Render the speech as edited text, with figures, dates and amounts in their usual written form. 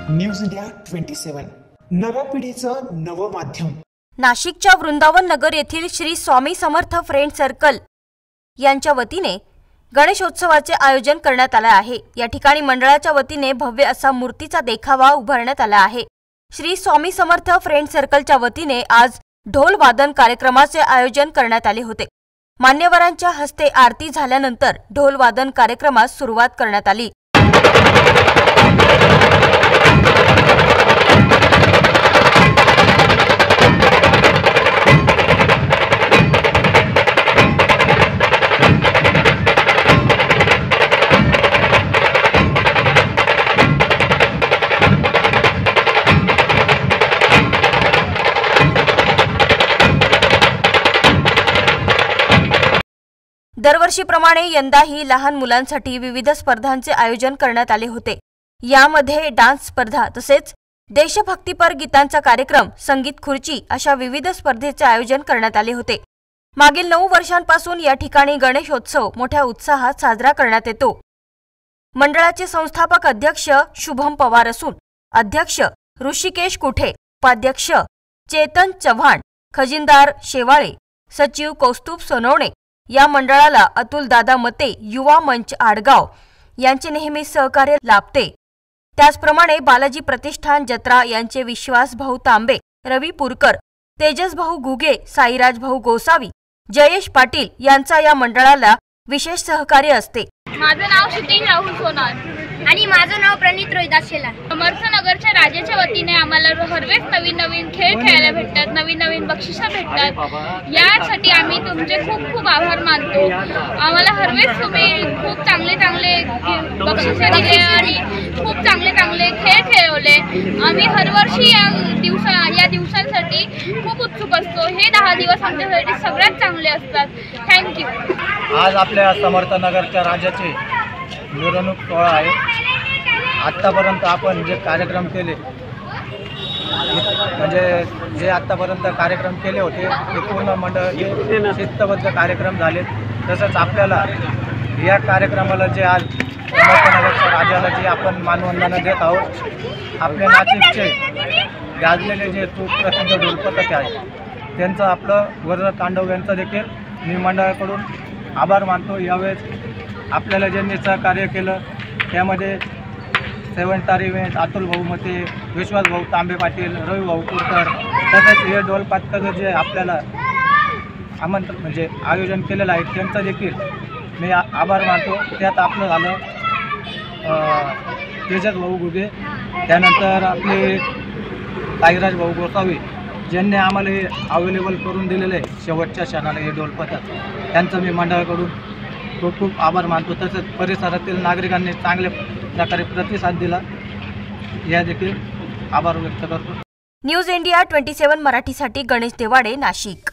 News India 27 नव्या पिढीचं नवं माध्यम। नाशिकच्या वृंदावन नगर येथील श्री स्वामी समर्थ फ्रेंड सर्कल यांच्या वतीने गणेशोत्सवाचे आयोजन करण्यात आले आहे। या ठिकाणी मंडळाच्या वतीने भव्य असा मूर्तीचा देखावा उभारण्यात आला आहे। श्री स्वामी समर्थ फ्रेंड सर्कलच्या वतीने आज ढोल वादन कार्यक्रमाचे आयोजन करण्यात आले होते। मान्यवरांच्या हस्ते आरती झाल्यानंतर ढोल वादन कार्यक्रमास सुरुवात करण्यात आली। दरवर्षीप्रमाणे यंदाही लहान मुलांसाठी विविध स्पर्धांचे आयोजन करण्यात आले होते। यामध्ये डान्स स्पर्धा तसेच देशभक्तीपर गीतांचा कार्यक्रम, संगीत खुर्ची अशा विविध स्पर्धेचे आयोजन करण्यात आले होते। मागील 9 वर्षांपासून या ठिकाणी गणेशोत्सव मोठ्या उत्साहात साजरा करण्यात येतो। मंडळाचे संस्थापक अध्यक्ष शुभम पवार असून अध्यक्ष ऋषिकेश कुठे, उपाध्यक्ष चेतन चव्हाण, खजिनदार शेवाळे, सचिव कौस्तुभ सोनवणे। या मंडळाला अतुल दादा मते, युवा मंच आडगाव यांचे नेहमी सहकार्य लाभते। त्याचप्रमाणे बालाजी प्रतिष्ठान जत्रा यांचे विश्वास भाऊ तांबे, रवी पुरकर, तेजस भाऊ घुगे, साईराज भाऊ गोसावी, जयेश पाटील यांचा या मंडळाला विशेष सहकार्य असते। माझं नाव क्षितिज राहुल सोनार आणि माझं नाव प्रणित रोहिदास शेलार। समर्थनगरच्या राजाच्या वतीने आम्हाला हरवेळेस नवीन नवीन खेळ खेळायला भेटतात, नवीन नवीन बक्षिसं भेटतात। यासाठी आम्ही तुमचे खूप खूप आभार मानतो। आम्हाला हरवेळेस तुम्ही खूप चांगले बक्षिसं दिले आणि खूप चांगले खेळ खेळवले। आम्ही हरवर्षी या दिवसांसाठी खूप उत्सुक असतो। हे 10 दिवस आमच्यासाठी सगळ्यात चांगले असतात। थँक्यू। आज आपल्या समर्थनगरच्या राजाचे मिरवणूक सोहळा आहे। आत्तापर्यंत आपण जे कार्यक्रम केले म्हणजे जे आत्तापर्यंत कार्यक्रम केले होते ते पूर्ण मंडळाचे शिस्तबद्ध कार्यक्रम झाले। तसंच आपल्याला या कार्यक्रमाला जे आज समर्थनगरच्या राजाला जे आपण मानवंदना देत आहोत, आपल्या नाशिकचे गाजलेले जे सुप्रसिद्ध ढोलपथक आहे त्यांचं आपलं वर्ण तांडव यांचं देखील मी मंडळाकडून आभार मानतो। यावेळेस आपल्याला ज्यांनी सहकार्य केलं त्यामध्ये 7 तारीख अतुल भाऊ मते, विश्वास भाऊ तांबे पाटील, रवी भाऊ पुरकर, तसेच हे ढोल पथकाचं जे आपल्याला आमंत्रण म्हणजे आयोजन केलेलं आहे त्यांचं देखील मी आभार मानतो। त्यात आपलं झालं तेजस भाऊ घुगे, त्यानंतर आपले साईराज भाऊ गोसावी ज्यांनी आम्हाला हे अवेलेबल करून दिलेलं आहे शेवटच्या क्षणाला हे ढोल पथक, त्यांचं मी मंडळाकडून खूप खूप आभार मानतो। तसंच परिसरातील नागरिकांनी चांगल्या प्रकारे प्रतिसाद दिला, या देखील आभार व्यक्त करतो। न्यूज इंडिया 27 मराठीसाठी गणेश देवाडे, नाशिक।